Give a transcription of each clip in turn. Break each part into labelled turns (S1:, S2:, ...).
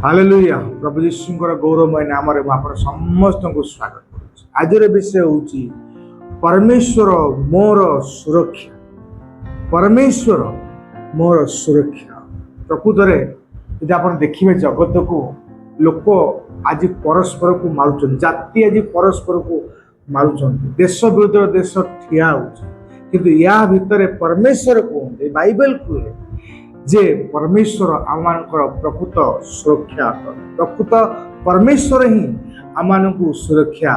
S1: Hallelujah प्रभु यीशुଙ୍କର गौरवमय नामରେ ମୁଁ ଆପଣ ସମସ୍ତଙ୍କୁ ସ୍ୱାଗତ କରୁଛି। ଆଜିର ବିଷୟ ହେଉଛି ପରମେଶ୍ୱର ମୋର ସୁରକ୍ଷା। ପରମେଶ୍ୱର ମୋର ସୁରକ୍ଷା। ପ୍ରକୃତରେ ଯଦି ଆପଣ ଦେଖିବେ ଜଗତକୁ ଲୋକ ଆଜି ପରସ୍ପରକୁ ମାରୁଛନ୍ତି, ଜାତି ଆଜି ପରସ୍ପରକୁ ମାରୁଛନ୍ତି, ଦେଶ ବିରୁଦ୍ଧରେ ଦେଶ ଠିଆ ହେଉଛି, କିନ୍ତୁ ୟା ଭିତରେ ପରମେଶ୍ୱର କୁହନ୍ତି, ବାଇବେଲ କୁହେ ଯେ ପରମେଶ୍ୱର ଆମମାନଙ୍କର ପ୍ରକୃତ ସୁରକ୍ଷା ଅଟନ୍ତି। ପ୍ରକୃତ ପରମେଶ୍ୱର ହିଁ ଆମମାନଙ୍କୁ ସୁରକ୍ଷା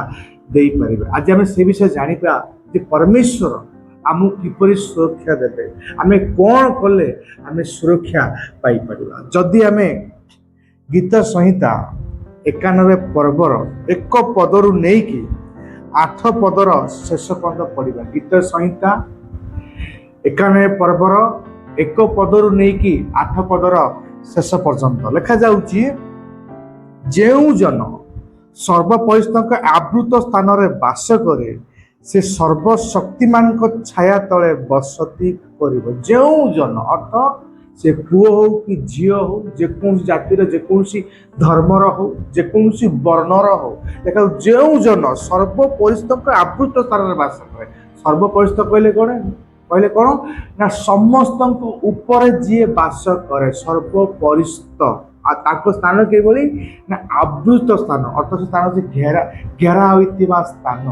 S1: ଦେଇପାରିବେ। ଆଜି ଆମେ ସେ ବିଷୟ ଜାଣିବା ଯେ ପରମେଶ୍ୱର ଆମକୁ କିପରି ସୁରକ୍ଷା ଦେବେ, ଆମେ କ'ଣ କଲେ ଆମେ ସୁରକ୍ଷା ପାଇପାରିବା। ଯଦି ଆମେ ଗୀତ ସଂହିତା 91 ପର୍ବର 1 ପଦରୁ ନେଇକି 8 ପଦର ଶେଷ ପର୍ଯ୍ୟନ୍ତ ପଢ଼ିବା। ଗୀତ ସଂହିତା 91 ପର୍ବର 1 ପଦରୁ ନେଇକି 8 ପଦର ଶେଷ ପର୍ଯ୍ୟନ୍ତ ଲେଖାଯାଉଛି, ଯେଉଁ ଜନ ସର୍ବପରିସ୍ତଙ୍କ ଆବୃତ ସ୍ଥାନରେ ବାସ କରେ ସେ ସର୍ବଶକ୍ତିମାନଙ୍କ ଛାୟା ତଳେ ବସତି କରିବ। ଯେଉଁ ଜନ ଅର୍ଥ ସେ ପୁଅ ହଉ କି ଝିଅ ହଉ, ଯେକୌଣସି ଜାତିର, ଯେକୌଣସି ଧର୍ମର ହଉ, ଯେକୌଣସି ବର୍ଣ୍ଣର ହଉ, ଦେଖ ଯେଉଁ ଜନ ସର୍ବପରିସ୍ତଙ୍କ ଆବୃତ ସ୍ଥାନରେ ବାସ କରେ। ସର୍ବପରିସ୍ତ କହିଲେ କ'ଣ ନା ସମସ୍ତଙ୍କ ଉପରେ ଯିଏ ବାସ କରେ ସର୍ବପରିସ୍ତ। ଆଉ ତାଙ୍କ ସ୍ଥାନ କିଭଳି ନା ଆବୃତ ସ୍ଥାନ, ଅର୍ଥ ସେ ସ୍ଥାନ ହେଉଛି ଘେରା ହୋଇଥିବା ସ୍ଥାନ।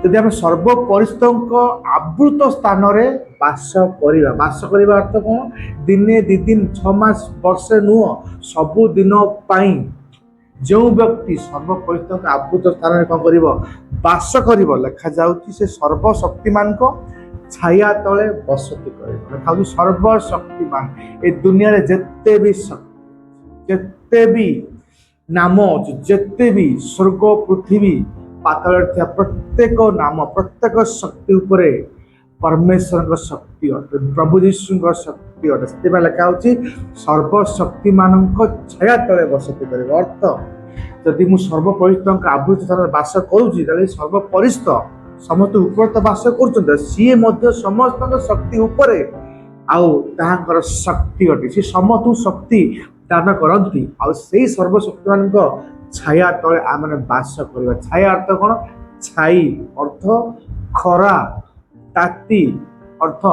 S1: ଯଦି ଆମେ ସର୍ବପରିସ୍ତଙ୍କ ଆବୃତ ସ୍ଥାନରେ ବାସ କରିବା, ବାସ କରିବା ଅର୍ଥ କ'ଣ? ଦିନେ 2 ଦିନ 6 ମାସ ବର୍ଷେ ନୁହଁ, ସବୁଦିନ ପାଇଁ ଯେଉଁ ବ୍ୟକ୍ତି ସର୍ବପରିସ୍ତଙ୍କ ଆବୃତ ସ୍ଥାନରେ କ'ଣ କରିବ? ବାସ କରିବ। ଲେଖାଯାଉଛି ସେ ସର୍ବଶକ୍ତିମାନଙ୍କ ଛାୟା ତଳେ ବସତି କରିବ। ଲେଖାଯାଉଛି ସର୍ବଶକ୍ତିମାନ। ଏ ଦୁନିଆରେ ଯେତେ ବି ଶକ୍ତି, ଯେତେ ବି ନାମ ଅଛି, ଯେତେ ବି ସ୍ୱର୍ଗ ପୃଥିବୀ ପାତାଳରେ ଥିବା ପ୍ରତ୍ୟେକ ନାମ, ପ୍ରତ୍ୟେକ ଶକ୍ତି ଉପରେ ପରମେଶ୍ୱରଙ୍କ ଶକ୍ତି ଅଟେ, ପ୍ରଭୁ ଯୀଶୁଙ୍କର ଶକ୍ତି ଅଟେ। ସେଥିପାଇଁ ଲେଖା ହେଉଛି ସର୍ବଶକ୍ତିମାନଙ୍କ ଛାୟା ତଳେ ବସତି କରିବ। ଅର୍ଥ ଯଦି ମୁଁ ସର୍ବପରିସ୍ତଙ୍କ ଆବୃତ ସ୍ଥାନରେ ବାସ କରୁଛି, ତାହେଲେ ସର୍ବପରିସ୍ତ ସମସ୍ତ ଉପରେ ତ ବାସ କରୁଛନ୍ତି, ସିଏ ମଧ୍ୟ ସମସ୍ତଙ୍କ ଶକ୍ତି ଉପରେ ଆଉ ତାହାଙ୍କର ଶକ୍ତି ଅଟେ। ସେ ସମସ୍ତଙ୍କୁ ଶକ୍ତି ଦାନ କରନ୍ତି, ଆଉ ସେଇ ସର୍ବଶକ୍ତିମାନଙ୍କ ଛାୟା ତଳେ ଆମେ ବାସ କରିବା। ଛାୟା ଅର୍ଥ କ'ଣ? ଛାଇ ଅର୍ଥ ଖରା, ତାତି ଅର୍ଥ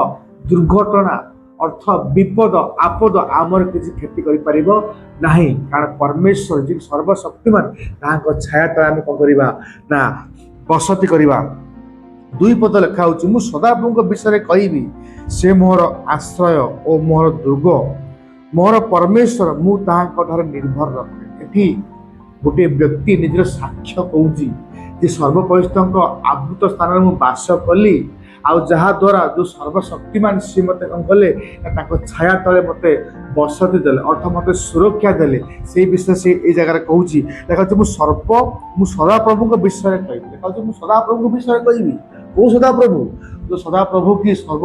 S1: ଦୁର୍ଘଟଣା, ଅର୍ଥ ବିପଦ ଆପଦ ଆମର କିଛି କ୍ଷତି କରିପାରିବ ନାହିଁ, କାରଣ ପରମେଶ୍ୱର ଯିଏ ସର୍ବଶକ୍ତିମାନ ତାହାଙ୍କ ଛାୟା ତଳେ ଆମେ କ'ଣ କରିବା ନା ବସତି କରିବା। 2 ପଦ ଲେଖା ହେଉଛି, ମୁଁ ସଦାପ୍ରଭୁଙ୍କ ବିଷୟରେ କହିବି, ସେ ମୋର ଆଶ୍ରୟ ଓ ମୋର ଦୁର୍ଗ, ମୋର ପରମେଶ୍ୱର, ମୁଁ ତାହାଙ୍କ ଠାରେ ନିର୍ଭର ରଖେ। ଏଠି ଗୋଟିଏ ବ୍ୟକ୍ତି ନିଜର ସାକ୍ଷ୍ୟ କହୁଛି ଯେ ସର୍ବପରିସ୍ତଙ୍କ ଆବୃତ ସ୍ଥାନରେ ମୁଁ ବାସ କଲି, ଆଉ ଯାହାଦ୍ୱାରା ଯେଉଁ ସର୍ବଶକ୍ତିମାନ ସିଏ ମୋତେ କ'ଣ କଲେ ନା ତାଙ୍କ ଛାୟା ତଳେ ମୋତେ ବସତି ଦେଲେ, ଅର୍ଥ ମୋତେ ସୁରକ୍ଷା ଦେଲେ। ସେଇ ବିଷୟ ସେ ଏଇ ଜାଗାରେ କହୁଛି। ଦେଖାଉଛି ମୁଁ ସଦାପ୍ରଭୁଙ୍କ ବିଷୟରେ କହିବି। ଦେଖାଉଛି ମୁଁ ସଦାପ୍ରଭୁଙ୍କ ବିଷୟରେ କହିବି। କୋଉ ସଦାପ୍ରଭୁ? ଯେଉଁ ସଦାପ୍ରଭୁ କି ସର୍ବ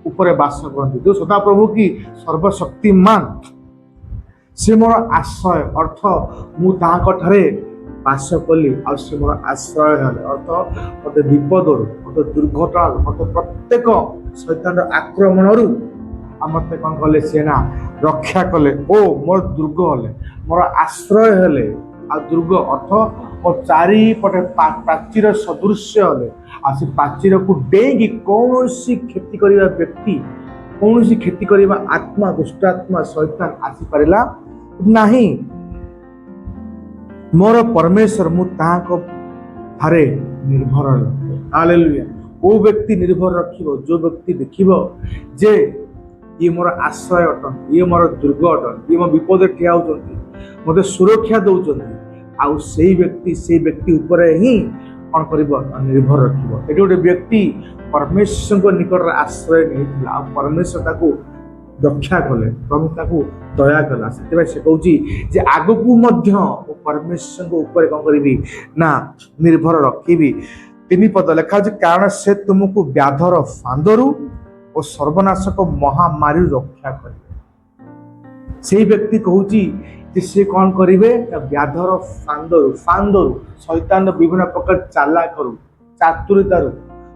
S1: ଉପରେ ବାସ କରନ୍ତି, ଯେଉଁ ସଦାପ୍ରଭୁ କି ସର୍ବଶକ୍ତିମାନ, ସେ ମୋର ଆଶ୍ରୟ, ଅର୍ଥ ମୁଁ ତାହାଙ୍କ ଠାରେ ବାସ କଲି ଆଉ ସେ ମୋର ଆଶ୍ରୟ ହେଲେ। ଅର୍ଥ ମୋତେ ବିପଦରୁ, ମୋତେ ଦୁର୍ଘଟଣାରୁ, ମୋତେ ପ୍ରତ୍ୟେକ ଶୈତାନର ଆକ୍ରମଣରୁ ଆଉ ମୋତେ କ'ଣ କଲେ? ସେ ନା ରକ୍ଷା କଲେ ଓ ମୋର ଦୁର୍ଗ ହେଲେ, ମୋର ଆଶ୍ରୟ ହେଲେ। ଆଉ ଦୁର୍ଗ ଅର୍ଥ ମୋ ଚାରିପଟେ ପ୍ରାଚୀର ସଦୃଶ୍ୟ ହେଲେ, ଆଉ ସେ ପ୍ରାଚୀରକୁ ଡେଇଁକି କୌଣସି କ୍ଷତି କରିବା ବ୍ୟକ୍ତି, କୌଣସି କ୍ଷତି କରିବା ଆତ୍ମା, ଦୁଷ୍ଟାତ୍ମା, ଶୈତାନ ଆସିପାରିଲା ନାହିଁ। ମୋର ପରମେଶ୍ୱର, ମୁଁ ତାହାଙ୍କ ଠାରେ ନିର୍ଭର ରଖେ। ହାଲେଲୁୟା। କୋଉ ବ୍ୟକ୍ତି ନିର୍ଭର ରଖିବ? ଯୋଉ ବ୍ୟକ୍ତି ଦେଖିବ ଯେ ଇଏ ମୋର ଆଶ୍ରୟ ଅଟନ୍ତି, ଇଏ ମୋର ଦୁର୍ଗ ଅଟନ୍ତି, ଇଏ ମୋ ବିପଦରେ ଠିଆ ହେଉଛନ୍ତି, ମୋତେ ସୁରକ୍ଷା ଦେଉଛନ୍ତି, ଆଉ ସେଇ ବ୍ୟକ୍ତି ଉପରେ ହିଁ କ'ଣ କରିବ? ନିର୍ଭର ରଖିବ। ଏଠି ଗୋଟେ ବ୍ୟକ୍ତି ପରମେଶ୍ୱରଙ୍କ ନିକଟରେ ଆଶ୍ରୟ ନେଇଥିଲା, ଆଉ ପରମେଶ୍ୱର ତାକୁ ରକ୍ଷା କଲେ, ପ୍ରଭୁ ତାକୁ ଦୟା କଲା। ସେଥିପାଇଁ ସେ କହୁଛି ଯେ ଆଗକୁ ମଧ୍ୟ ମୁଁ ପରମେଶ୍ୱରଙ୍କ ଉପରେ କ'ଣ କରିବି ନା ନିର୍ଭର ରଖିବି। 3 ପଦ ଲେଖା ହେଉଛି, କାରଣ ସେ ତୁମକୁ ବ୍ୟାଧର ଫାନ୍ଦରୁ ଓ ସର୍ବନାଶକ ମହାମାରୀରୁ ରକ୍ଷା କରିବେ। ସେଇ ବ୍ୟକ୍ତି କହୁଛି ଯେ ସେ କ'ଣ କରିବେ ନା ବ୍ୟାଧର ଫାନ୍ଦରୁ ଶୈତାନର ବିଭିନ୍ନ ପ୍ରକାର ଚାଲାକରୁ, ଚାତୁରିତାରୁ,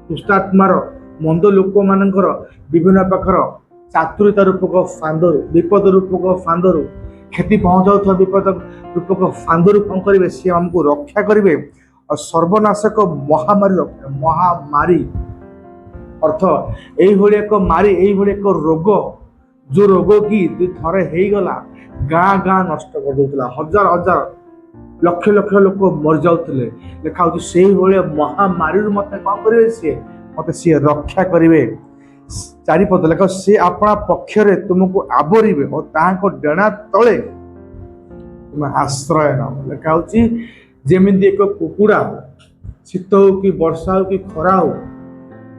S1: ଦୁଷ୍ଟାତ୍ମାର, ମନ୍ଦ ଲୋକମାନଙ୍କର ବିଭିନ୍ନ ପ୍ରକାର ଚାତୁରିତା ରୂପକ ଫାନ୍ଦରୁ, ବିପଦ ରୂପକ ଫାନ୍ଦରୁ କ୍ଷତି ପହଞ୍ଚାଉଥିବା ବିପଦ ରୂପକ ଫାନ୍ଦରୁ କଣ କରିବେ, ସିଏ ଆମକୁ ରକ୍ଷା କରିବେ। ଆଉ ସର୍ବନାଶକ ମହାମାରୀ ଅର୍ଥ ଏଇଭଳି ଏକ ମାରୀ, ଏଇଭଳି ଏକ ରୋଗ, ଯୋଉ ରୋଗ କି ଥରେ ହେଇଗଲା ଗାଁ ଗାଁ ନଷ୍ଟ କରିଦଉଥିଲା, ହଜାର ହଜାର ଲକ୍ଷ ଲକ୍ଷ ଲୋକ ମରିଯାଉଥିଲେ। ଲେଖା ହଉଛି ସେଇଭଳିଆ ମହାମାରୀରୁ ମତେ କଣ କରିବେ, ସିଏ ରକ୍ଷା କରିବେ। ଚାରିପଦ ଲେଖା, ସେ ଆପଣା ପକ୍ଷରେ ତୁମକୁ ଆବରିବେ ଓ ତାହାଙ୍କ ଡେଣା ତଳେ ତୁମେ ଆଶ୍ରୟ ନବ। ଲେଖା ହଉଛି ଯେମିତି ଏକ କୁକୁଡ଼ା ଶୀତ ହଉ କି ବର୍ଷା ହଉ କି ଖରା ହଉ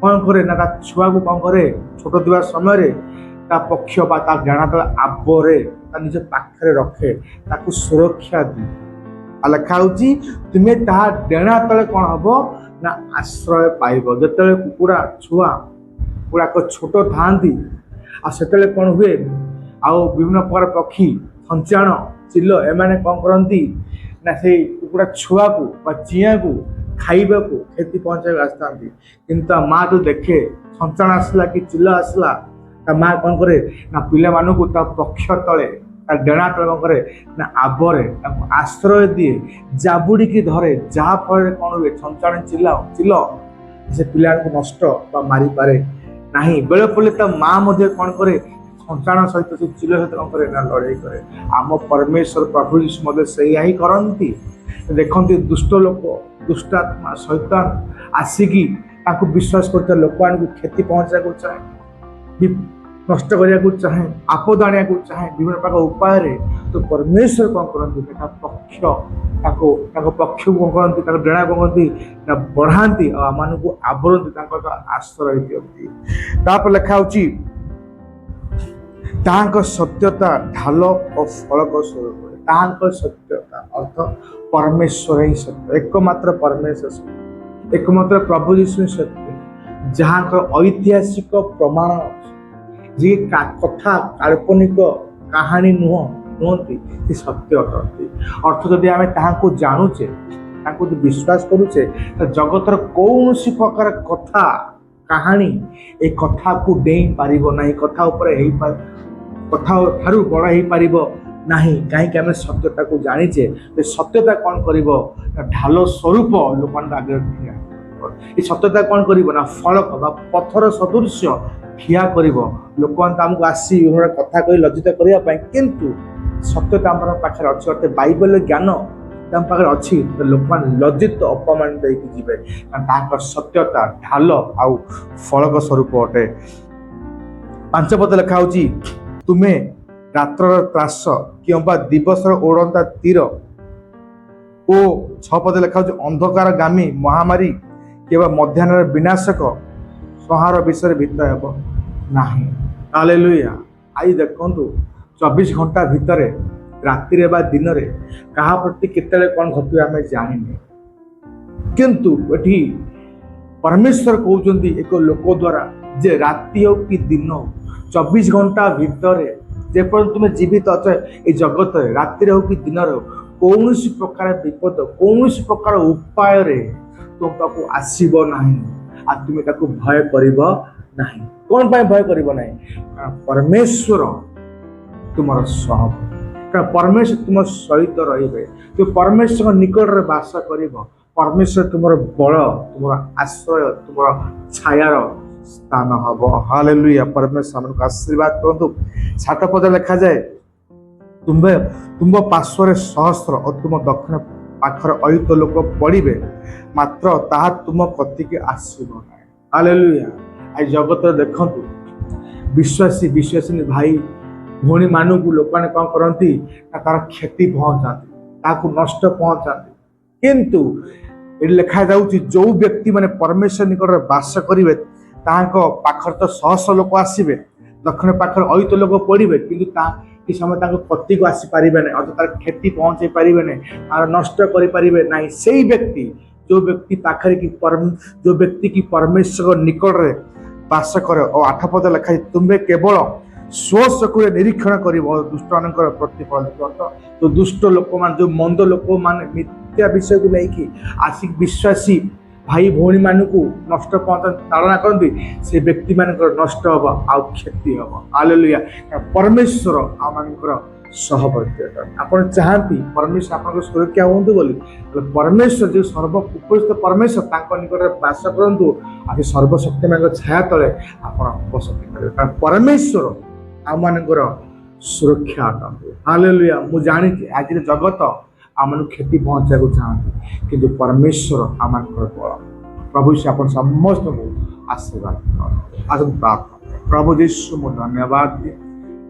S1: କଣ କରେ ନା ତା ଛୁଆକୁ କଣ କରେ, ଛୋଟ ଥିବା ସମୟରେ ତା ପକ୍ଷ ବା ତା ଡେଣା ତଳେ ଆବରେ, ତା ନିଜ ପାଖରେ ରଖେ, ତାକୁ ସୁରକ୍ଷା ଦିଏ। ଆଉ ଲେଖା ହଉଛି ତୁମେ ତାହା ଡେଣା ତଳେ କଣ ହବ ନା ଆଶ୍ରୟ ପାଇବ। ଯେତେବେଳେ କୁକୁଡ଼ା ଛୁଆ ଗୁଡାକ ଛୋଟ ଥାଆନ୍ତି, ଆଉ ସେତେବେଳେ କଣ ହୁଏ, ଆଉ ବିଭିନ୍ନ ପ୍ରକାର ପକ୍ଷୀ, ଫଞ୍ଚାଣ, ଚିଲ ଏମାନେ କଣ କରନ୍ତି ନା ସେଇ କୁକୁଡ଼ା ଛୁଆକୁ ବା ଚିଆଁକୁ ଖାଇବାକୁ କ୍ଷତି ପହଞ୍ଚାଇବାକୁ ଆସିଥାନ୍ତି। କିନ୍ତୁ ତା ମା ଯୋଉ ଦେଖେ ଫଞ୍ଚାଣ ଆସିଲା କି ଚିଲ ଆସିଲା, ତା ମା କଣ କରେ ନା ପିଲାମାନଙ୍କୁ ତା ପକ୍ଷ ତଳେ, ତା ଡେଣା ତଳେ କଣ କରେ ନା ଆବରେ, ତାଙ୍କୁ ଆଶ୍ରୟ ଦିଏ, ଜାବୁଡିକି ଧରେ, ଯାହା ଫଳରେ କଣ ହୁଏ, ଫଞ୍ଚାଣ ଚିଲ ସେ ପିଲାଙ୍କୁ ନଷ୍ଟ ବା ମାରିପାରେ ନାହିଁ। ବେଳେ ପଡ଼ିଲେ ତା ମା ମଧ୍ୟ କଣ କରେ, ସନ୍ତାନ ସହିତ ସେ ଚିଲ ସହିତ କଣ କରେ ନା ଲଢେଇ କରେ। ଆମ ପରମେଶ୍ୱର ପ୍ରଭୁ ଯୀଶୁ ମଧ୍ୟ ସେଇଆ ହିଁ କରନ୍ତି। ଦେଖନ୍ତି ଦୁଷ୍ଟ ଲୋକ, ଦୁଷ୍ଟାତ୍ମା, ଶୈତାନ ଆସିକି ତାଙ୍କୁ ବିଶ୍ୱାସ କରୁଥିବା ଲୋକମାନଙ୍କୁ କ୍ଷତି ପହଞ୍ଚାଇବାକୁ ଚାହେଁ, ନଷ୍ଟ କରିବାକୁ ଚାହେଁ, ଆପଦ ଆଣିବାକୁ ଚାହେଁ ବିଭିନ୍ନ ପ୍ରକାର ଉପାୟରେ। ତ ପରମେଶ୍ୱର କଣ କରନ୍ତି, ତାଙ୍କ ପକ୍ଷକୁ କଣ କରନ୍ତି, ତାଙ୍କ ଡେଣା କଣ କରନ୍ତି ନା ବଢାନ୍ତି ଆଉ ଆମମାନଙ୍କୁ ଆବରନ୍ତି, ତାଙ୍କ ଆଶ୍ରୟ ଦିଅନ୍ତି। ତାପରେ ଲେଖା ହଉଛି ତାହାଙ୍କ ସତ୍ୟତା ଢାଲ ଓ ଫଳକ ସ୍ୱରୂପ। ତାହାଙ୍କ ସତ୍ୟତା ଅର୍ଥ ପରମେଶ୍ୱର ହିଁ ସତ୍ୟ, ଏକମାତ୍ର ପରମେଶ୍ୱର ସତ୍ୟ, ଏକମାତ୍ର ପ୍ରଭୁ ଯୀଶୁ ସତ୍ୟ, ଯାହାଙ୍କର ଐତିହାସିକ ପ୍ରମାଣ ଯିଏ କଥା କାଳ୍ପନିକ କାହାଣୀ ନୁହନ୍ତି, ସେ ସତ୍ୟ ଅଟନ୍ତି। ଅର୍ଥ ଯଦି ଆମେ ତାହାଙ୍କୁ ଜାଣୁଛେ, ତାଙ୍କୁ ଯଦି ବିଶ୍ୱାସ କରୁଛେ, ଜଗତର କୌଣସି ପ୍ରକାର କଥା କାହାଣୀ ଏ କଥାକୁ ଡେଇଁ ପାରିବ ନାହିଁ, କଥା ଠାରୁ ବଡ଼ ହେଇପାରିବ ନାହିଁ। କାହିଁକି ଆମେ ସତ୍ୟତାକୁ ଜାଣିଛେ। ଏ ସତ୍ୟତା କଣ କରିବ ନା ଢାଲ ସ୍ୱରୂପ ଲୋକମାନଙ୍କ ଆଗରେ ଠିଆ କରିବ। ଏ ସତ୍ୟତା କଣ କରିବ ନା ଫଳକ ବା ପଥର ସଦୃଶ୍ୟ ଠିଆ କରିବ। ଲୋକମାନେ ଆମକୁ ଆସି କଥା କହି ଲଜ୍ଜିତ କରିବା ପାଇଁ, କିନ୍ତୁ ସତ୍ୟତା ଆମର ପାଖରେ ଅଛି, ଅର୍ଥାତ ବାଇବେଲର ଜ୍ଞାନ ତାଙ୍କ ପାଖରେ ଅଛି, ଲୋକମାନେ ଲଜ୍ଜିତ ଅପମାନିତ ହେଇକି ଯିବେ, କାରଣ ତାଙ୍କ ସତ୍ୟତା ଢାଲ ଆଉ ଫଳକ ସ୍ୱରୂପ ଅଟେ। 5 ପଦ ଲେଖା ହଉଛି ତୁମେ ରାତ୍ରର ତ୍ରାସ କିମ୍ବା ଦିବସର ଓଡ଼ନ୍ତା ତୀର, ଓ 6 ପଦ ଲେଖା ହଉଛି ଅନ୍ଧକାର ଗାମୀ ମହାମାରୀ କିମ୍ବା ମଧ୍ୟାହ୍ନର ବିନାଶକ ସଂହାର ବିଷୟରେ ଭୀତ ହେବ ନାହିଁ। ହାଲେଲୁୟା। ଆଜି ଦେଖନ୍ତୁ 24 ଘଣ୍ଟା ଭିତରେ, ରାତିରେ ବା ଦିନରେ କାହା ପ୍ରତି କେତେବେଳେ କଣ ଘଟିବ ଆମେ ଜାଣିନେ, କିନ୍ତୁ ଏଠି ପରମେଶ୍ୱର କହୁଛନ୍ତି ଏକ ଲୋକ ଦ୍ୱାରା ଯେ ରାତି ହଉ କି ଦିନ ହଉ, 24 ଘଣ୍ଟା ଭିତରେ ଯେପର୍ଯ୍ୟନ୍ତ ତୁମେ ଜୀବିତ ଅଛ ଏ ଜଗତରେ, ରାତିରେ ହଉ କି ଦିନରେ ହଉ, କୌଣସି ପ୍ରକାର ବିପଦ କୌଣସି ପ୍ରକାର ଉପାୟରେ ତୁମ ପାଖକୁ ଆସିବ ନାହିଁ, ଆଉ ତୁମେ ତାକୁ ଭୟ କରିବ ନାହିଁ। କଣ ପାଇଁ ଭୟ କରିବ ନାହିଁ? କାରଣ ପରମେଶ୍ୱର ତୁମର ସହଭାଗୀ, କାରଣ ପରମେଶ୍ୱର ତୁମ ସହିତ ରହିବେ, ତୁମେ ପରମେଶ୍ୱରଙ୍କ ନିକଟରେ ବାସ କରିବ। ପରମେଶ୍ୱର ତୁମର ବଳ, ତୁମର ଆଶ୍ରୟ, ତୁମର ଛାୟାର ସ୍ଥାନ ହବ। ହାଲେଲୁୟା। ପରମେଶ୍ୱର ଆମକୁ ଆଶୀର୍ବାଦ କରନ୍ତୁ। 7 ପଦ ଲେଖାଯାଏ ତୁମ ପାର୍ଶ୍ୱରେ ସହସ୍ର ଓ ତୁମ ଦକ୍ଷିଣ ପାଖରେ ଅୟୁତ ଲୋକ ପଡ଼ିବେ, ମାତ୍ର ତାହା ତୁମ କତିକି ଆସିବ ନାହିଁ। ହାଲେଲୁୟା। ଆଜି ଜଗତରେ ଦେଖନ୍ତୁ ବିଶ୍ୱାସିନୀ ଭାଇ ଭଉଣୀ ମାନଙ୍କୁ ଲୋକମାନେ କଣ କରନ୍ତି ନା ତାର କ୍ଷତି ପହଞ୍ଚାନ୍ତି, ତାହାକୁ ନଷ୍ଟ ପହଞ୍ଚାନ୍ତି। କିନ୍ତୁ ଏଠି ଲେଖାଯାଉଛି ଯୋଉ ବ୍ୟକ୍ତି ମାନେ ପରମେଶ୍ୱର ନିକଟରେ ବାସ କରିବେ ତାହାଙ୍କ ପାଖରେ ତ ଶହ ଲୋକ ଆସିବେ, ଦକ୍ଷିଣ ପାଖରେ ଅୟୁତ ଲୋକ ପଡ଼ିବେ, କିନ୍ତୁ କି ସମୟ ତାଙ୍କ କତିକୁ ଆସିପାରିବେ ନାହିଁ, ଅର୍ଥାତ୍ ତାର କ୍ଷତି ପହଞ୍ଚାଇ ପାରିବେ ନାହିଁ, ତାର ନଷ୍ଟ କରିପାରିବେ ନାହିଁ। ସେଇ ବ୍ୟକ୍ତି ଯୋଉ ବ୍ୟକ୍ତି କି ପରମେଶ୍ୱର ନିକଟରେ ବାସ କରେ। ଓ 8 ପଦ ଲେଖାයි ତୁମେ କେବଳ ସ୍ୱଚକ୍ଷୁରେ ନିରୀକ୍ଷଣ କରିବ ଦୁଷ୍ଟମାନଙ୍କର ପ୍ରତିଫଳ ଦେଖିବ। ଯୋଉ ଦୁଷ୍ଟ ଲୋକମାନେ, ଯୋଉ ମନ୍ଦ ଲୋକମାନେ ମିଥ୍ୟା ବିଷୟକୁ ନେଇକି ଆସିକି ବିଶ୍ୱାସୀ ଭାଇ ଭଉଣୀ ମାନଙ୍କୁ ନଷ୍ଟ ପହଞ୍ଚାନ୍ତି, ତାଡ଼ନା କରନ୍ତି, ସେ ବ୍ୟକ୍ତି ମାନଙ୍କର ନଷ୍ଟ ହବ ଆଉ କ୍ଷତି ହବ। ହାଲେଲୁୟା। ପରମେଶ୍ୱର ଆମମାନଙ୍କର ସହବର୍ତ୍ତୀ ଅଟନ୍ତି। ଆପଣ ଚାହାନ୍ତି ପରମେଶ୍ୱର ଆପଣଙ୍କ ସୁରକ୍ଷା ହୁଅନ୍ତୁ ବୋଲି, ହେଲେ ପରମେଶ୍ୱର ଯେଉଁ ସର୍ବ ଉପସ୍ଥିତ ପରମେଶ୍ୱର ତାଙ୍କ ନିକଟରେ ବାସ କରନ୍ତୁ। ଆଜି ସର୍ବଶକ୍ତିମାନଙ୍କ ଛାୟା ତଳେ ଆପଣ ବସତି କରିବେ, କାରଣ ପରମେଶ୍ୱର ଆମମାନଙ୍କର ସୁରକ୍ଷା ଅଟନ୍ତି। ହାଲେଲୁୟା। ମୁଁ ଜାଣିଛି ଆଜିର ଜଗତ ଆମମାନଙ୍କୁ କ୍ଷତି ପହଞ୍ଚାଇବାକୁ ଚାହାନ୍ତି, କିନ୍ତୁ ପରମେଶ୍ୱର ଆମମାନଙ୍କର ବଳ। ପ୍ରଭୁ ସେ ଆପଣ ସମସ୍ତଙ୍କୁ ଆଶୀର୍ବାଦ କରନ୍ତୁ। ଆସନ୍ତୁ ପ୍ରାର୍ଥନା। ପ୍ରଭୁ ଯୀଶୁ ମୁଁ ଧନ୍ୟବାଦ ଦିଏ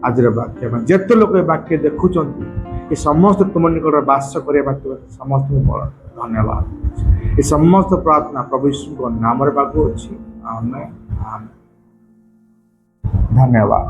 S1: ଆଜିର ବାକ୍ୟ ପାଇଁ। ଯେତେ ଲୋକ ଏ ବାକ୍ୟ ଦେଖୁଛନ୍ତି ଏ ସମସ୍ତେ ତୁମ ନିକଟରେ ବାସ କରିବା ପାଇଁ ସମସ୍ତଙ୍କୁ ବଳ ଧନ୍ୟବାଦ। ଏ ସମସ୍ତ ପ୍ରାର୍ଥନା ପ୍ରଭୁ ଯୀଶୁଙ୍କ ନାମରେ ପାଖକୁ ଅଛି। ଆମେନ୍। ଧନ୍ୟବାଦ।